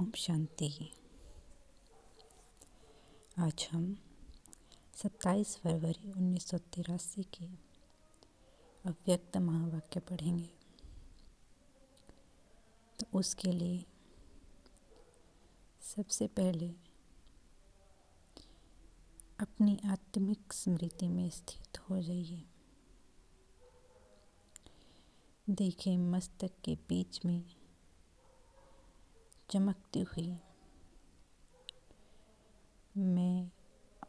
ओम शांति। आज हम 27 फरवरी 1983 के अव्यक्त महावाक्य पढ़ेंगे। तो उसके लिए सबसे पहले अपनी आत्मिक स्मृति में स्थित हो जाइए। देखें मस्तक के बीच में चमकती हुई मैं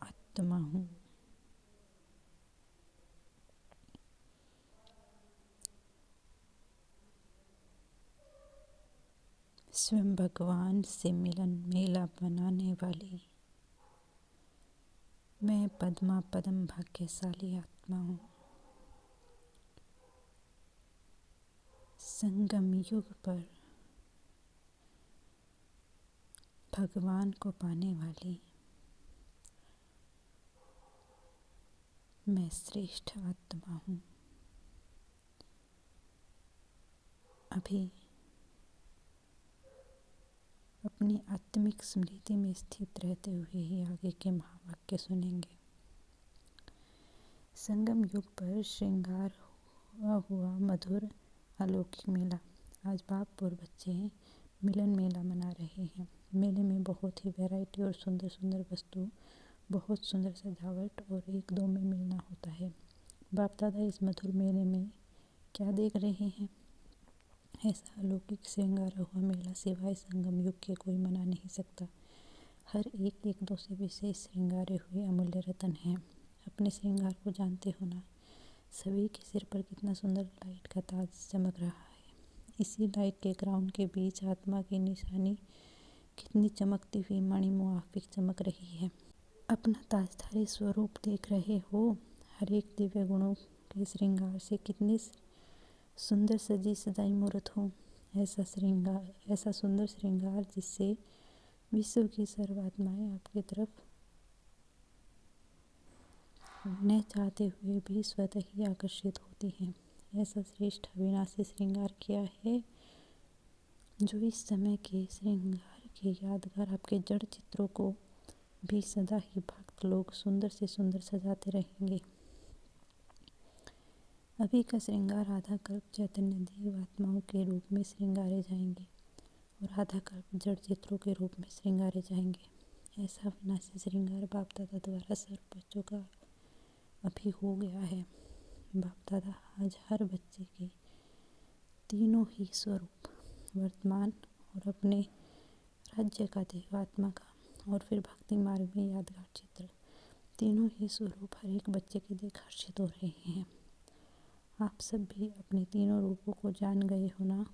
आत्मा हूँ। स्वयं भगवान से मिलन मेला बनाने वाली मैं पद्मा पदम भाग्यशाली आत्मा हूँ। संगम युग पर भगवान को पाने वाली मैं श्रेष्ठ आत्मा हूँ। अभी अपनी आत्मिक स्मृति में स्थित रहते हुए ही आगे के महावाक्य सुनेंगे। संगम युग पर श्रृंगार हुआ मधुर अलौकिक मेला। आज बाप और बच्चे मिलन मेला मना रहे हैं। मेले में बहुत ही वैरायटी और सुंदर सुंदर वस्तु, बहुत सुंदर सजावट और एक दो में मिलना होता है। बाप दादा इस मधुर मेले में क्या देख रहे हैं? ऐसा अलौकिक श्रृंगार हुआ मेला सिवाय संगम युग के कोई मना नहीं सकता। हर एक दो से विशेष श्रृंगारे हुए अमूल्य रतन हैं। अपने श्रृंगार को जानते हो ना? सभी के सिर पर कितना सुंदर लाइट का ताज चमक रहा है। इसी लाइट के क्राउन के बीच आत्मा की निशानी कितनी चमकती हुई मणिमुआफिक चमक रही है। अपना ताजधारी स्वरूप देख रहे हो? हर एक दिव्य गुणों के श्रृंगार से कितनी सुंदर सजी सजाई मूर्त हो। ऐसा सुंदर श्रृंगार जिससे विश्व की सर्वात्माएं आपकी तरफ न चाहते हुए भी स्वतः ही आकर्षित होती हैं। ऐसा श्रेष्ठ अविनाशी श्रृंगार किया है जो इस समय के श्रृंगार के यादगार आपके जड़ चित्रों को भी सदा ही भक्त लोग सुंदर से सुंदर सजाते रहेंगे। अभी का श्रृंगार आधा कल्प चैतन्य देव आत्माओं के रूप में श्रृंगारे जाएंगे और आधा कल्प जड़ चित्रों के रूप में श्रृंगारे जाएंगे। ऐसा विनाशी श्रृंगार बाप दादा द्वारा सर्व बच्चों का अभी हो गया है। बाप दादा आज हर बच्चे के तीनों ही स्वरूप, वर्तमान और अपने राज्य का देव आत्मा का और फिर भक्ति मार्ग में यादगार चित्र, तीनों ही स्वरूप हर एक बच्चे के देख हर्षित हो रहे हैं। आप सब भी अपने तीनों रूपों को जान गए हो ना?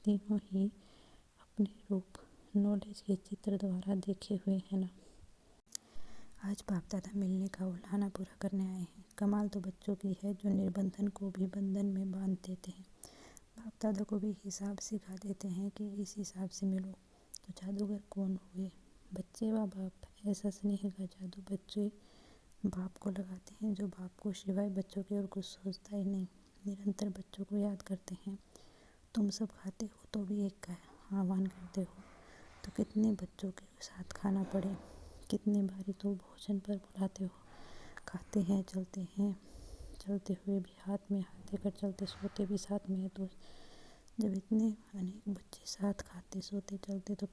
तीनों ही अपने रूप नॉलेज के चित्र द्वारा देखे हुए हैं ना? आज बाप दादा मिलने का उल्हाना पूरा करने आए हैं। कमाल तो बच्चों की है जो निर्बंधन को भी बंधन में बांध देते हैं। बाप दादा को भी हिसाब सिखा देते हैं कि इस हिसाब से मिलो। तो जादूगर कौन हुए? बच्चे व बाप। ऐसा स्नेह का जादू बच्चे बाप को लगाते हैं जो बाप को सिवाय बच्चों की ओर कुछ सोचता ही नहीं। निरंतर बच्चों को याद करते हैं। तुम सब खाते हो तो भी एक का आह्वान करते हो। तो कितने बच्चों के साथ खाना पड़े, कितने बारी तो भोजन पर बुलाते हो। खाते हैं, चलते हुए भी हाथ में हाथ देकर चलते, सोते भी साथ में है। तो जब इतने अनेक बच्चे साथ खाते सोते चलते तो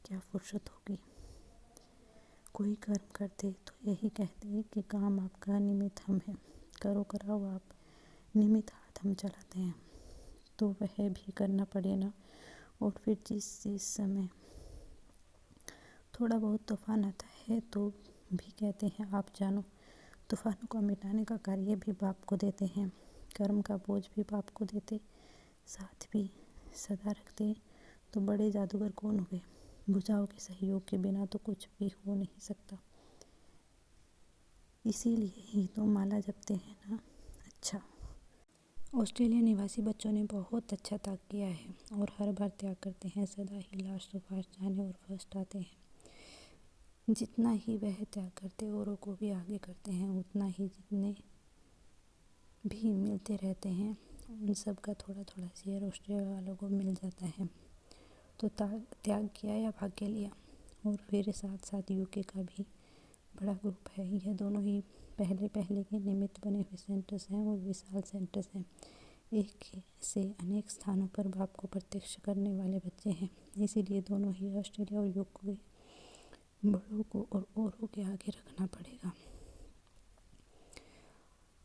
क्या फुर्सत होगी। कोई कर्म करते तो यही कहते कि काम आपका, निमित्त हम हैं। करो कराओ आप, निमित्त हाथ हम चलाते हैं। तो वह भी करना पड़े ना। और फिर जिस समय थोड़ा बहुत तूफान आता है तो भी कहते हैं आप जानो। तूफानों को मिटाने का कार्य भी बाप को देते हैं। कर्म का बोझ भी बाप को देते, साथ भी सदा रखते। तो बड़े जादूगर कौन हुए? भुजाओं के सहयोग के बिना तो कुछ भी हो नहीं सकता। इसीलिए ही तो माला जपते हैं ना। अच्छा, ऑस्ट्रेलिया निवासी बच्चों ने बहुत अच्छा त्याग किया है और हर बार त्याग करते हैं। सदा ही लास्ट टू फास्ट जाने और फर्स्ट आते हैं। जितना ही वह त्याग करते औरों को भी आगे करते हैं, उतना ही जितने भी मिलते रहते हैं उन सब का थोड़ा थोड़ा शेयर ऑस्ट्रेलिया वालों को मिल जाता है। तो त्याग किया या भाग्य लिया। और फिर साथ साथ यूके का भी बड़ा ग्रुप है। यह दोनों ही पहले पहले के निमित्त बने हुए सेंटर्स हैं और विशाल सेंटर्स हैं। एक से अनेक स्थानों पर बाप को प्रत्यक्ष करने वाले बच्चे हैं। इसीलिए दोनों ही ऑस्ट्रेलिया और यूके बड़ों को और औरों के आगे रखना पड़ेगा।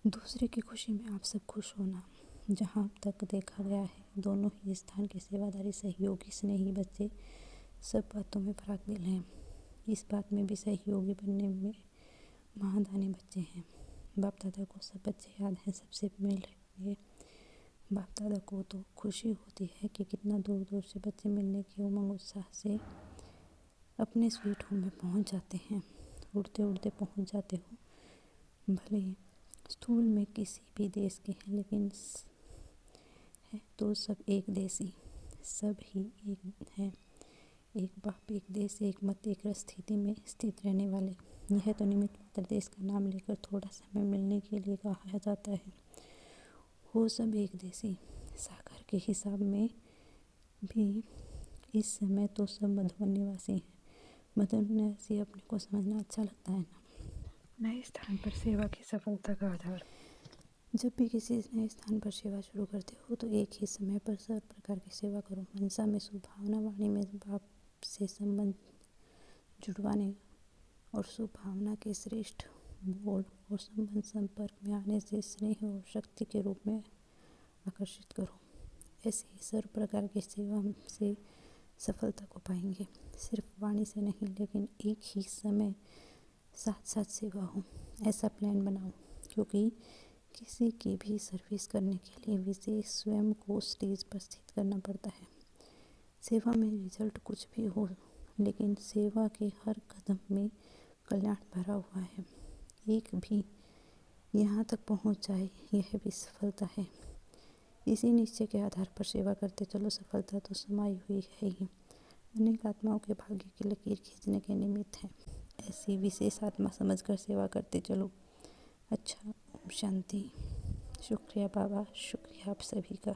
दूसरे की खुशी में आप सब खुश होना। जहाँ तक देखा गया है, दोनों ही स्थान के सेवादारी, सहयोगी, स्नेही बच्चे सब बातों में फराकदिल हैं। इस बात में भी सहयोगी बनने में महादानी बच्चे हैं। बाप दादा को सब बच्चे याद हैं, सबसे मिलेंगे। बाप दादा को तो खुशी होती है कि कितना दूर दूर से बच्चे मिलने के उमंग उत्साह से अपने स्वीट होम में पहुंच जाते हैं। उड़ते उड़ते पहुंच जाते हो। भले स्थूल में किसी भी देश के हैं, लेकिन है तो सब एक देशी, सब ही एक हैं। एक बाप, एक देश, एक मत, एक स्थिति में स्थित रहने वाले। यह तो निमित्त मात्र देश का नाम लेकर थोड़ा समय मिलने के लिए कहा जाता है। हो सब एक देशी। सागर के हिसाब में भी इस समय तो सब मधुबन निवासी हैं। मधुबन निवासी अपने को समझना अच्छा लगता है ना। नए स्थान पर सेवा की सफलता का आधार। जब भी किसी नए स्थान पर सेवा शुरू करते हो तो एक ही समय पर सब प्रकार की सेवा करो। मनसा में सुभावना, वाणी में बाप से संबंध जुड़वाने और सुभावना के श्रेष्ठ बोल और संबंध संपर्क में आने से स्नेह और शक्ति के रूप में आकर्षित करो। ऐसे ही सर्व प्रकार की सेवा से सफलता को पाएंगे। सिर्फ वाणी से नहीं, लेकिन एक ही समय साथ साथ सेवा हो, ऐसा प्लान बनाओ। क्योंकि किसी की भी सर्विस करने के लिए विशेष स्वयं को स्टेज पर स्थित करना पड़ता है। सेवा में रिजल्ट कुछ भी हो, लेकिन सेवा के हर कदम में कल्याण भरा हुआ है। एक भी यहाँ तक पहुँच जाए, यह भी सफलता है। इसी निश्चय के आधार पर सेवा करते चलो। सफलता तो समाई हुई है ही, अनेक आत्माओं के भाग्य की लकीर खींचने के निमित्त है। ऐसी विशेष आत्मा समझकर सेवा करते चलो। अच्छा, ओम शांति। शुक्रिया बाबा, शुक्रिया आप सभी का।